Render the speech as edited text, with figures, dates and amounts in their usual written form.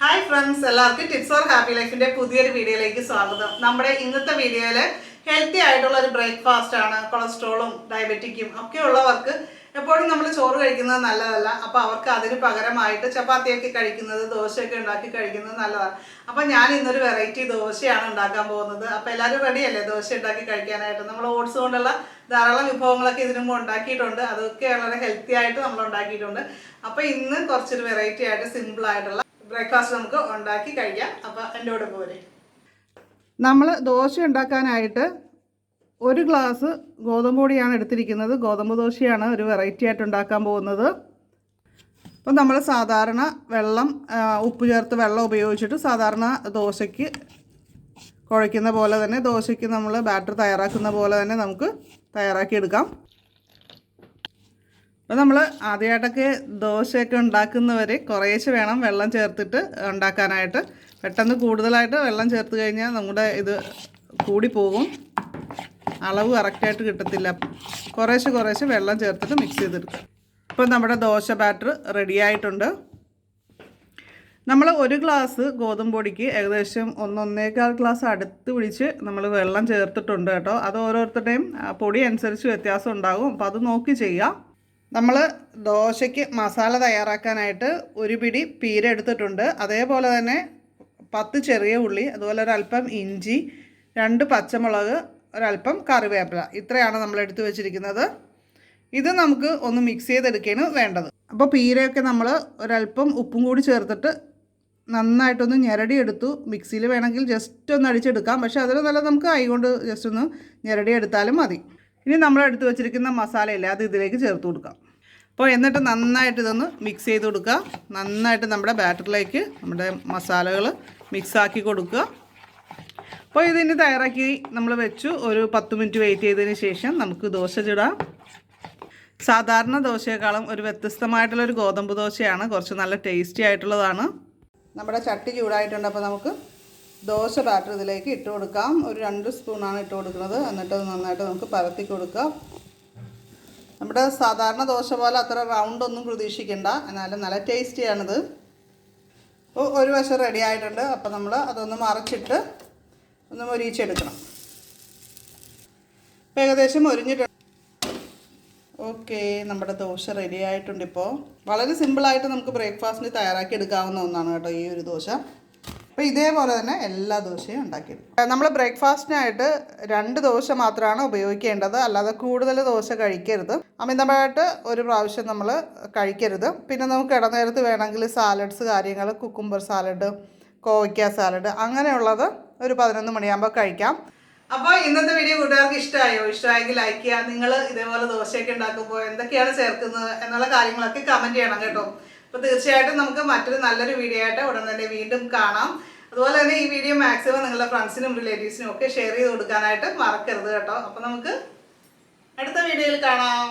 Hi friends, എല്ലാവർക്കും tips or happy ലൈഫിൻ്റെ പുതിയൊരു വീഡിയോയിലേക്ക് സ്വാഗതം. നമ്മുടെ ഇന്നത്തെ വീഡിയോയിൽ ഹെൽത്തി ആയിട്ടുള്ള ഒരു ബ്രേക്ക്ഫാസ്റ്റ് ആണ്. കൊളസ്ട്രോളും ഡയബറ്റിക്കും ഒക്കെ ഉള്ളവർക്ക് എപ്പോഴും നമ്മൾ ചോറ് കഴിക്കുന്നത് നല്ലതല്ല. അപ്പോൾ അവർക്ക് അതിന് പകരമായിട്ട് ചപ്പാത്തിയൊക്കെ കഴിക്കുന്നത്, ദോശയൊക്കെ ഉണ്ടാക്കി കഴിക്കുന്നത് നല്ലതാണ്. അപ്പോൾ ഞാൻ ഇന്നൊരു വെറൈറ്റി ദോശയാണ് ഉണ്ടാക്കാൻ പോകുന്നത്. അപ്പോൾ എല്ലാവരും റെഡിയല്ലേ ദോശ ഉണ്ടാക്കി കഴിക്കാനായിട്ട്? നമ്മൾ ഓട്സ് കൊണ്ടുള്ള ധാരാളം വിഭവങ്ങളൊക്കെ ഇതിനു മുമ്പ് ഉണ്ടാക്കിയിട്ടുണ്ട്. അതൊക്കെ വളരെ ഹെൽത്തി ആയിട്ട് നമ്മൾ ഉണ്ടാക്കിയിട്ടുണ്ട്. അപ്പോൾ ഇന്ന് കുറച്ചൊരു വെറൈറ്റി ആയിട്ട് സിമ്പിളായിട്ടുള്ള ബ്രേക്ക്ഫാസ്റ്റ് നമുക്ക് ഉണ്ടാക്കി കഴിക്കാം. അപ്പോൾ എൻ്റെ കൂടെ പോരെ. നമ്മൾ ദോശ ഉണ്ടാക്കാനായിട്ട് ഒരു ഗ്ലാസ് ഗോതമ്പ് പൊടിയാണ് എടുത്തിരിക്കുന്നത്. ഗോതമ്പ് ദോശയാണ് ഒരു വെറൈറ്റി ആയിട്ട് ഉണ്ടാക്കാൻ പോകുന്നത്. അപ്പം നമ്മൾ സാധാരണ വെള്ളം, ഉപ്പ് ചേർത്ത് വെള്ളം ഉപയോഗിച്ചിട്ട് സാധാരണ ദോശയ്ക്ക് കുഴയ്ക്കുന്ന പോലെ തന്നെ ദോശയ്ക്ക് നമ്മൾ ബാറ്റർ തയ്യാറാക്കുന്ന പോലെ തന്നെ നമുക്ക് തയ്യാറാക്കിയെടുക്കാം. അപ്പോൾ നമ്മൾ ആദ്യമായിട്ടൊക്കെ ദോശയൊക്കെ ഉണ്ടാക്കുന്നവർ കുറേശ്ശെ വേണം വെള്ളം ചേർത്തിട്ട് ഉണ്ടാക്കാനായിട്ട്. പെട്ടെന്ന് കൂടുതലായിട്ട് വെള്ളം ചേർത്ത് കഴിഞ്ഞാൽ നമ്മുടെ ഇത് കൂടിപ്പോകും, അളവ് കറക്റ്റായിട്ട് കിട്ടത്തില്ല. കുറേശ്ശെ വെള്ളം ചേർത്തിട്ട് മിക്സ് ചെയ്തെടുക്കുക. ഇപ്പോൾ നമ്മുടെ ദോശ ബാറ്റർ റെഡിയായിട്ടുണ്ട്. നമ്മൾ ഒരു ഗ്ലാസ് ഗോതമ്പ് പൊടിക്ക് ഏകദേശം 1-1.25 ഗ്ലാസ് അടുത്ത് പിടിച്ച് നമ്മൾ വെള്ളം ചേർത്തിട്ടുണ്ട് കേട്ടോ. അത് ഓരോരുത്തരുടെയും പൊടി അനുസരിച്ച് വ്യത്യാസം ഉണ്ടാകും. അപ്പോൾ അത് നോക്കി ചെയ്യാം. നമ്മൾ ദോശയ്ക്ക് മസാല തയ്യാറാക്കാനായിട്ട് ഒരു പിടി പീര എടുത്തിട്ടുണ്ട്. അതേപോലെ തന്നെ 10 ചെറിയ ഉള്ളി, അതുപോലെ ഒരല്പം ഇഞ്ചി, 2 പച്ചമുളക്, ഒരല്പം കറിവേപ്പില, ഇത്രയാണ് നമ്മൾ എടുത്തു വെച്ചിരിക്കുന്നത്. ഇത് നമുക്ക് ഒന്ന് മിക്സ് ചെയ്തെടുക്കുകയാണ് വേണ്ടത്. അപ്പോൾ പീരയൊക്കെ നമ്മൾ ഒരല്പം ഉപ്പും കൂടി ചേർത്തിട്ട് നന്നായിട്ടൊന്ന് ഞെരടിയെടുത്തു. മിക്സിയിൽ വേണമെങ്കിൽ ജസ്റ്റ് ഒന്ന് അടിച്ചെടുക്കാം, പക്ഷേ അതിൽ നല്ല നമുക്ക് കൈ കൊണ്ട് ജസ്റ്റ് ഒന്ന് ഞെരടിയെടുത്താലും മതി. ഇനി നമ്മൾ എടുത്ത് വെച്ചിരിക്കുന്ന മസാലയില്ലേ, അത് ഇതിലേക്ക് ചേർത്ത് കൊടുക്കാം. അപ്പോൾ എന്നിട്ട് നന്നായിട്ട് ഇതൊന്ന് മിക്സ് ചെയ്ത് കൊടുക്കുക. നന്നായിട്ട് നമ്മുടെ ബാറ്ററിലേക്ക് നമ്മുടെ മസാലകൾ മിക്സാക്കി കൊടുക്കുക. അപ്പോൾ ഇതിന് തയ്യാറാക്കി നമ്മൾ വെച്ചു. ഒരു 10 മിനിറ്റ് വെയിറ്റ് ചെയ്തതിന് ശേഷം നമുക്ക് ദോശ ചുടാം. സാധാരണ ദോശയെക്കാളും ഒരു വ്യത്യസ്തമായിട്ടുള്ളൊരു ഗോതമ്പ് ദോശയാണ്, കുറച്ച് നല്ല ടേസ്റ്റി ആയിട്ടുള്ളതാണ്. നമ്മുടെ ചട്ടി ചൂടായിട്ടുണ്ട്. അപ്പോൾ നമുക്ക് ദോശ ബാറ്റർ ഇതിലേക്ക് ഇട്ട് കൊടുക്കാം. ഒരു 2 സ്പൂണാണ് ഇട്ട് കൊടുക്കുന്നത്. എന്നിട്ട് നന്നായിട്ട് നമുക്ക് പരത്തി കൊടുക്കാം. നമ്മുടെ സാധാരണ ദോശ പോലെ അത്ര റൗണ്ടൊന്നും പ്രതീക്ഷിക്കേണ്ട, എന്നാലും നല്ല ടേസ്റ്റിയാണിത്. അപ്പോൾ ഒരു വശം റെഡി ആയിട്ടുണ്ട്. അപ്പോൾ നമ്മൾ അതൊന്ന് മറിച്ചിട്ട് ഒന്ന് മൊരിയിച്ചെടുക്കണം. ഇപ്പോൾ ഏകദേശം മൊരിഞ്ഞിട്ടുണ്ട്. ഓക്കെ, നമ്മുടെ ദോശ റെഡി ആയിട്ടുണ്ട്. ഇപ്പോൾ വളരെ സിമ്പിളായിട്ട് നമുക്ക് ബ്രേക്ക്ഫാസ്റ്റിന് തയ്യാറാക്കി എടുക്കാവുന്ന ഒന്നാണ് കേട്ടോ ഈ ഒരു ദോശ. അപ്പോൾ ഇതേപോലെ തന്നെ എല്ലാ ദോശയും ഉണ്ടാക്കിയെടുക്കും. നമ്മൾ ബ്രേക്ക്ഫാസ്റ്റിനായിട്ട് 2 ദോശ മാത്രമാണ് ഉപയോഗിക്കേണ്ടത്, അല്ലാതെ കൂടുതൽ ദോശ കഴിക്കരുത്. അമിതമായിട്ട് ഒരു പ്രാവശ്യം നമ്മൾ കഴിക്കരുത്. പിന്നെ നമുക്ക് ഇടനേരത്ത് വേണമെങ്കിൽ സാലഡ്സ് കാര്യങ്ങൾ, കുക്കുംബർ സാലഡ്, കോവയ്ക്ക സാലഡ്, അങ്ങനെയുള്ളത് ഒരു 11 മണിയാകുമ്പോൾ കഴിക്കാം. അപ്പോൾ ഇന്നത്തെ വീഡിയോ കൂട്ടുകാർക്ക് ഇഷ്ടമായോ? ഇഷ്ടമായെങ്കിൽ ലൈക്ക് ചെയ്യുക. നിങ്ങൾ ഇതേപോലെ ദോശയൊക്കെ ഉണ്ടാക്കുമ്പോൾ എന്തൊക്കെയാണ് ചേർക്കുന്നത് എന്നുള്ള കാര്യങ്ങളൊക്കെ കമൻറ്റ് ചെയ്യണം കേട്ടോ. അപ്പോൾ തീർച്ചയായിട്ടും നമുക്ക് മറ്റൊരു നല്ലൊരു വീഡിയോ ആയിട്ട് ഉടൻ തന്നെ വീണ്ടും കാണാം. അതുപോലെ തന്നെ ഈ വീഡിയോ മാക്സിമം നിങ്ങളുടെ ഫ്രണ്ട്സിനും റിലേറ്റീവ്സിനും ഒക്കെ ഷെയർ ചെയ്ത് കൊടുക്കാനായിട്ട് മറക്കരുത് കേട്ടോ. അപ്പോൾ നമുക്ക് അടുത്ത വീഡിയോയിൽ കാണാം.